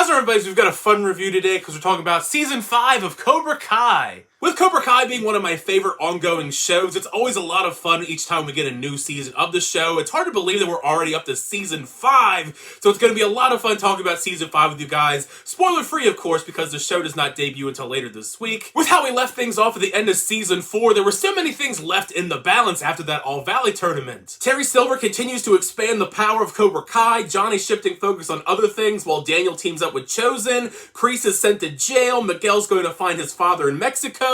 How's everybody? We've got a fun review today because we're talking about Season 5 of Cobra Kai. With Cobra Kai being one of my favorite ongoing shows, it's always a lot of fun each time we get a new season of the show. It's hard to believe that we're already up to Season 5, so it's going to be a lot of fun talking about Season 5 with you guys. Spoiler free, of course, because the show does not debut until later this week. With how we left things off at the end of Season 4, there were so many things left in the balance after that All-Valley tournament. Terry Silver continues to expand the power of Cobra Kai, Johnny shifting focus on other things while Daniel teams up with Chosen, Kreese is sent to jail, Miguel's going to find his father in Mexico.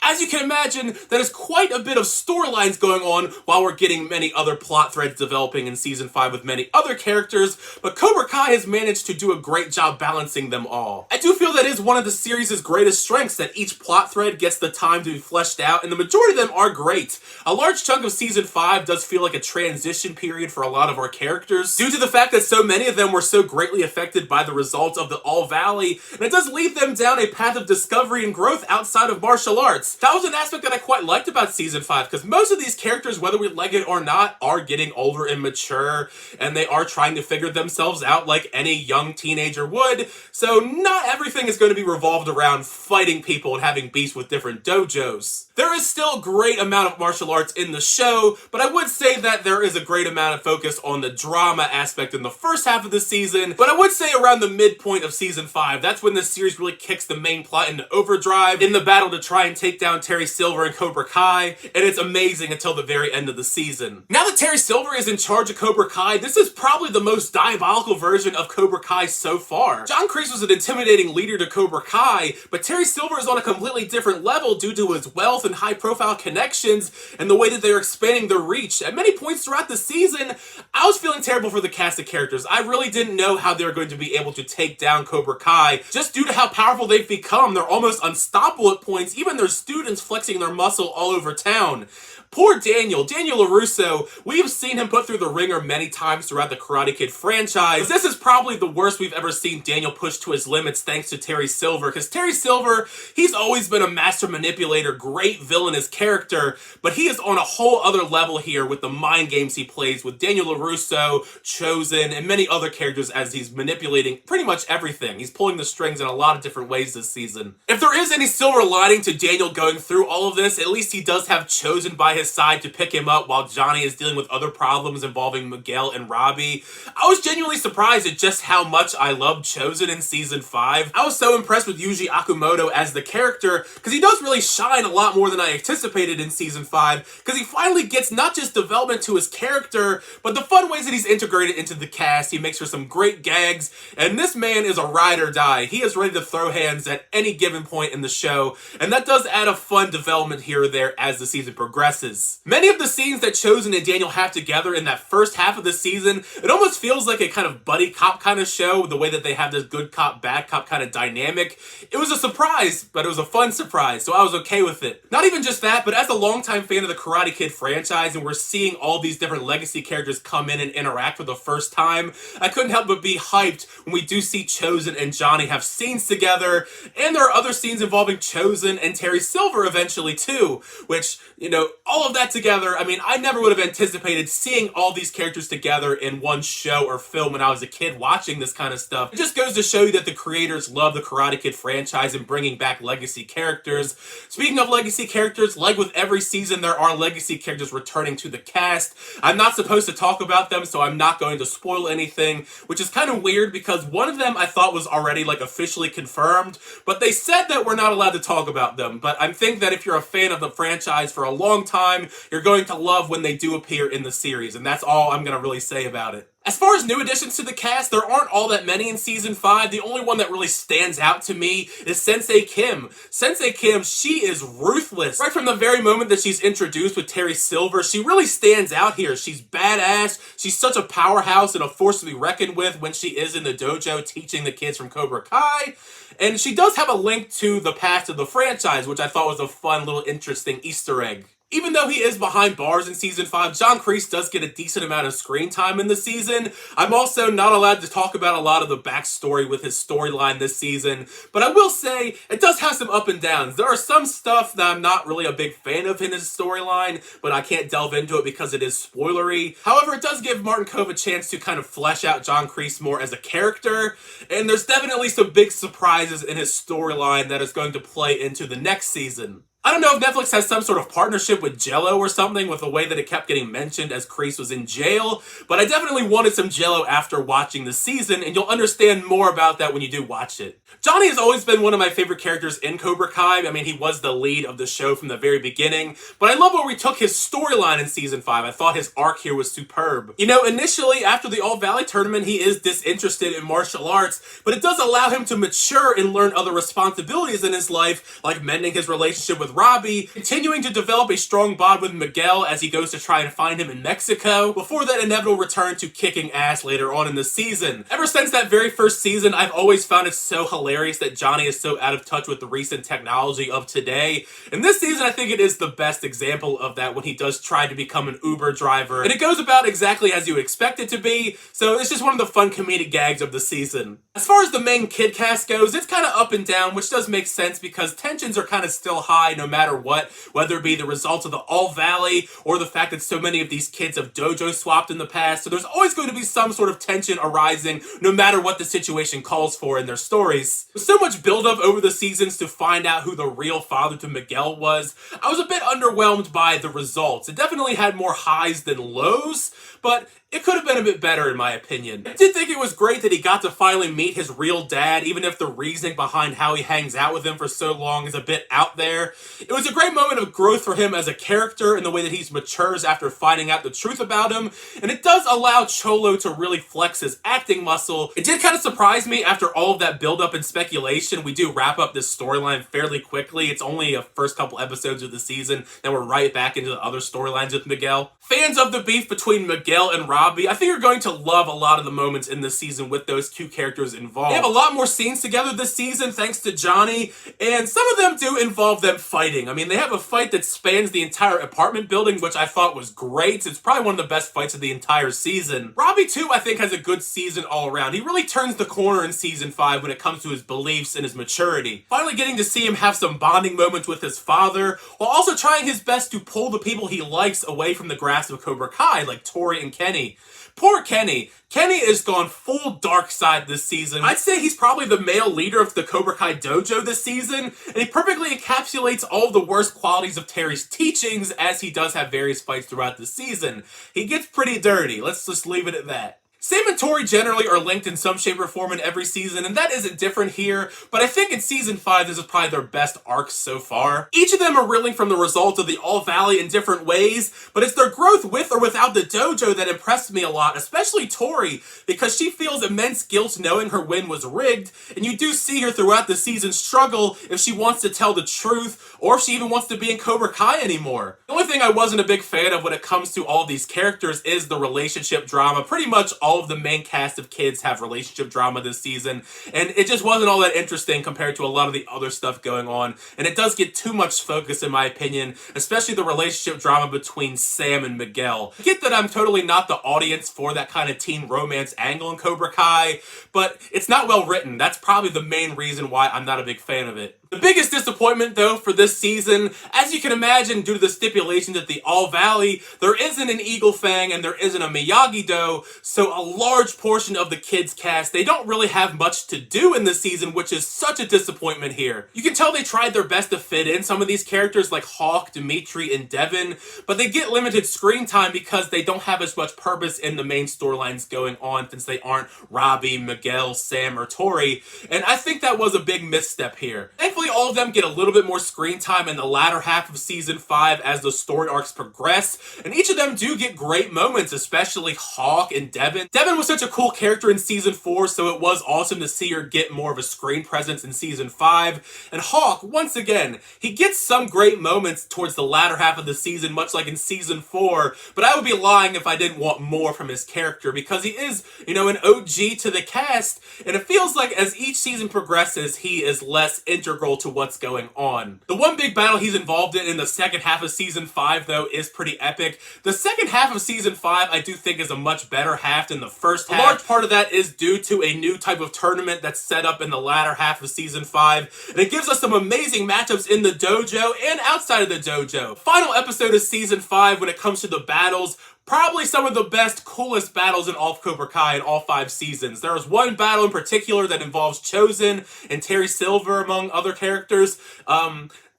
As you can imagine, that is quite a bit of storylines going on while we're getting many other plot threads developing in Season 5 with many other characters, but Cobra Kai has managed to do a great job balancing them all. I do feel that is one of the series' greatest strengths, that each plot thread gets the time to be fleshed out, and the majority of them are great. A large chunk of Season 5 does feel like a transition period for a lot of our characters, due to the fact that so many of them were so greatly affected by the results of the All-Valley, and it does lead them down a path of discovery and growth outside of martial arts. That was an aspect that I quite liked about Season 5, because most of these characters, whether we like it or not, are getting older and mature, and they are trying to figure themselves out like any young teenager would, so not everything is going to be revolved around fighting people and having beefs with different dojos. There is still a great amount of martial arts in the show, but I would say that there is a great amount of focus on the drama aspect in the first half of the season, but I would say around the midpoint of Season 5, that's when the series really kicks the main plot into overdrive in the battle to try and take down Terry Silver and Cobra Kai, and it's amazing until the very end of the season. Now that Terry Silver is in charge of Cobra Kai, this is probably the most diabolical version of Cobra Kai so far. John Kreese was an intimidating leader to Cobra Kai, but Terry Silver is on a completely different level due to his wealth and high-profile connections and the way that they're expanding their reach. At many points throughout the season, I was feeling terrible for the cast of characters. I really didn't know how they were going to be able to take down Cobra Kai, just due to how powerful they've become. They're almost unstoppable at points, even their students flexing their muscle all over town. Poor Daniel LaRusso, we have seen him put through the ringer many times throughout the Karate Kid franchise. This is probably the worst we've ever seen Daniel push to his limits thanks to Terry Silver, because Terry Silver, he's always been a master manipulator, great villainous character, but he is on a whole other level here with the mind games he plays with Daniel LaRusso, Chosen, and many other characters as he's manipulating pretty much everything. He's pulling the strings in a lot of different ways this season. If there is any silver lining to Daniel going through all of this, at least he does have Chosen by his side to pick him up while Johnny is dealing with other problems involving Miguel and Robbie. I was genuinely surprised at just how much I loved Chosen in Season 5. I was so impressed with Yuji Akumoto as the character, because he does really shine a lot more than I anticipated in Season 5, because he finally gets not just development to his character, but the fun ways that he's integrated into the cast. He makes for some great gags, and this man is a ride or die. He is ready to throw hands at any given point in the show, and that does add a fun development here or there as the season progresses. Many of the scenes that Chosen and Daniel have together in that first half of the season, it almost feels like a kind of buddy cop kind of show, the way that they have this good cop, bad cop kind of dynamic. It was a surprise, but it was a fun surprise, so I was okay with it. Not even just that, but as a longtime fan of the Karate Kid franchise, and we're seeing all these different legacy characters come in and interact for the first time, I couldn't help but be hyped when we do see Chosen and Johnny have scenes together, and there are other scenes involving Chosen and Terry Silver eventually too, which, you know, all of that together, I mean, I never would have anticipated seeing all these characters together in one show or film when I was a kid watching this kind of stuff. It just goes to show you that the creators love the Karate Kid franchise and bringing back legacy characters. Speaking of legacy characters, like with every season, there are legacy characters returning to the cast. I'm not supposed to talk about them, so I'm not going to spoil anything, which is kind of weird because one of them I thought was already like officially confirmed, but they said that we're not allowed to talk about them. But I think that if you're a fan of the franchise for a long time, you're going to love when they do appear in the series, and that's all I'm going to really say about it. As far as new additions to the cast, there aren't all that many in Season 5. The only one that really stands out to me is Sensei Kim. Sensei Kim, she is ruthless. Right from the very moment that she's introduced with Terry Silver, she really stands out here. She's badass. She's such a powerhouse and a force to be reckoned with when she is in the dojo teaching the kids from Cobra Kai. And she does have a link to the past of the franchise, which I thought was a fun little interesting Easter egg. Even though he is behind bars in season 5, John Kreese does get a decent amount of screen time in the season. I'm also not allowed to talk about a lot of the backstory with his storyline this season, but I will say it does have some up and downs. There are some stuff that I'm not really a big fan of in his storyline, but I can't delve into it because it is spoilery. However, it does give Martin Kove a chance to kind of flesh out John Kreese more as a character, and there's definitely some big surprises in his storyline that is going to play into the next season. I don't know if Netflix has some sort of partnership with Jell-O or something with the way that it kept getting mentioned as Kreese was in jail, but I definitely wanted some Jell-O after watching the season, and you'll understand more about that when you do watch it. Johnny has always been one of my favorite characters in Cobra Kai. I mean, he was the lead of the show from the very beginning, but I love where we took his storyline in season 5. I thought his arc here was superb. You know, initially, after the All Valley tournament, he is disinterested in martial arts, but it does allow him to mature and learn other responsibilities in his life, like mending his relationship with Robbie, continuing to develop a strong bond with Miguel as he goes to try and find him in Mexico, before that inevitable return to kicking ass later on in the season. Ever since that very first season, I've always found it so hilarious that Johnny is so out of touch with the recent technology of today. And this season, I think it is the best example of that when he does try to become an Uber driver. And it goes about exactly as you would expect it to be, so it's just one of the fun comedic gags of the season. As far as the main kid cast goes, it's kind of up and down, which does make sense because tensions are kind of still high no matter what, whether it be the results of the All Valley or the fact that so many of these kids have dojo swapped in the past, so there's always going to be some sort of tension arising no matter what the situation calls for in their stories. With so much buildup over the seasons to find out who the real father to Miguel was, I was a bit underwhelmed by the results. It definitely had more highs than lows, but it could have been a bit better in my opinion. I did think it was great that he got to finally meet his real dad, even if the reasoning behind how he hangs out with him for so long is a bit out there. It was a great moment of growth for him as a character in the way that he matures after finding out the truth about him, and it does allow Cholo to really flex his acting muscle. It did kind of surprise me after all of that build-up and speculation. We do wrap up this storyline fairly quickly. It's only a first couple episodes of the season, then we're right back into the other storylines with Miguel. Fans of the beef between Miguel and Robbie, I think you're going to love a lot of the moments in this season with those two characters involved. They have a lot more scenes together this season thanks to Johnny, and some of them do involve them fighting. I mean, they have a fight that spans the entire apartment building, which I thought was great. It's probably one of the best fights of the entire season. Robbie, too, I think has a good season all around. He really turns the corner in season 5 when it comes to his beliefs and his maturity. Finally getting to see him have some bonding moments with his father, while also trying his best to pull the people he likes away from the grasp of Cobra Kai, like Tori and Kenny. Poor Kenny. Kenny has gone full dark side this season. I'd say he's probably the male leader of the Cobra Kai dojo this season, and he perfectly encapsulates all of the worst qualities of Terry's teachings as he does have various fights throughout the season. He gets pretty dirty. Let's just leave it at that. Sam and Tori generally are linked in some shape or form in every season, and that isn't different here, but I think in season 5 this is probably their best arcs so far. Each of them are reeling from the results of the All Valley in different ways, but it's their growth with or without the dojo that impressed me a lot, especially Tori, because she feels immense guilt knowing her win was rigged, and you do see her throughout the season struggle if she wants to tell the truth, or if she even wants to be in Cobra Kai anymore. The only thing I wasn't a big fan of when it comes to all these characters is the relationship drama. Pretty much all of the main cast of kids have relationship drama this season, and it just wasn't all that interesting compared to a lot of the other stuff going on, and it does get too much focus in my opinion, especially the relationship drama between Sam and Miguel. I get that I'm totally not the audience for that kind of teen romance angle in Cobra Kai, but it's not well written. That's probably the main reason why I'm not a big fan of it. The biggest disappointment, though, for this season, as you can imagine, due to the stipulations at the All Valley, there isn't an Eagle Fang and there isn't a Miyagi-Do, so a large portion of the kids' cast, they don't really have much to do in this season, which is such a disappointment here. You can tell they tried their best to fit in some of these characters like Hawk, Dimitri, and Devin, but they get limited screen time because they don't have as much purpose in the main storylines going on since they aren't Robbie, Miguel, Sam, or Tori, and I think that was a big misstep here. Thankfully, all of them get a little bit more screen time in the latter half of season 5 as the story arcs progress, and each of them do get great moments, especially Hawk and Devin. Devin was such a cool character in season 4, so it was awesome to see her get more of a screen presence in season 5. And Hawk, once again, he gets some great moments towards the latter half of the season, much like in season 4, but I would be lying if I didn't want more from his character, because he is, an OG to the cast, and it feels like as each season progresses, he is less integral integral to what's going on. The one big battle he's involved in the second half of Season 5, though, is pretty epic. The second half of Season 5, I do think, is a much better half than the first half. A large part of that is due to a new type of tournament that's set up in the latter half of Season 5, and it gives us some amazing matchups in the dojo and outside of the dojo. Final episode of Season 5, when it comes to the battles, probably some of the best, coolest battles in all of Cobra Kai in all 5 seasons. There was one battle in particular that involves Chosen and Terry Silver, among other characters.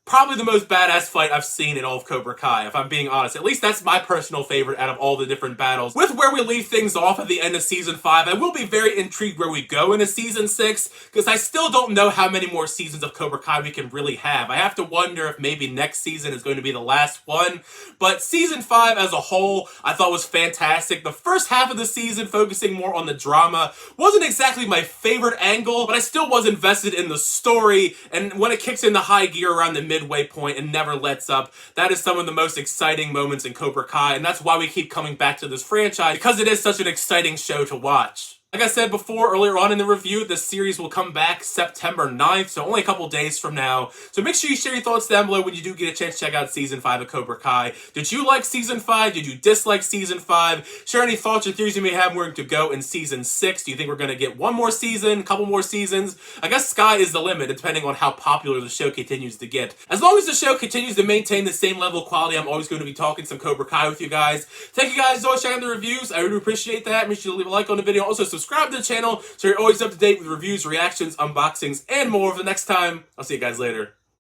Probably the most badass fight I've seen in all of Cobra Kai, if I'm being honest. At least that's my personal favorite out of all the different battles. With where we leave things off at the end of Season 5, I will be very intrigued where we go into Season 6, because I still don't know how many more seasons of Cobra Kai we can really have. I have to wonder if maybe next season is going to be the last one. But Season 5 as a whole, I thought was fantastic. The first half of the season, focusing more on the drama, wasn't exactly my favorite angle, but I still was invested in the story, and when it kicks into high gear around the midway point and never lets up, that is some of the most exciting moments in Cobra Kai, and that's why we keep coming back to this franchise, because it is such an exciting show to watch. Like I said before, earlier on in the review, this series will come back September 9th, so only a couple days from now. So make sure you share your thoughts down below when you do get a chance to check out Season 5 of Cobra Kai. Did you like Season 5? Did you dislike Season 5? Share any thoughts or theories you may have where to go in Season 6. Do you think we're going to get one more season, a couple more seasons? I guess sky is the limit, depending on how popular the show continues to get. As long as the show continues to maintain the same level of quality, I'm always going to be talking some Cobra Kai with you guys. Thank you guys so much for checking out the reviews. I really appreciate that. Make sure to leave a like on the video. Also, subscribe to the channel so you're always up to date with reviews, reactions, unboxings, and more. For the next time, I'll see you guys later.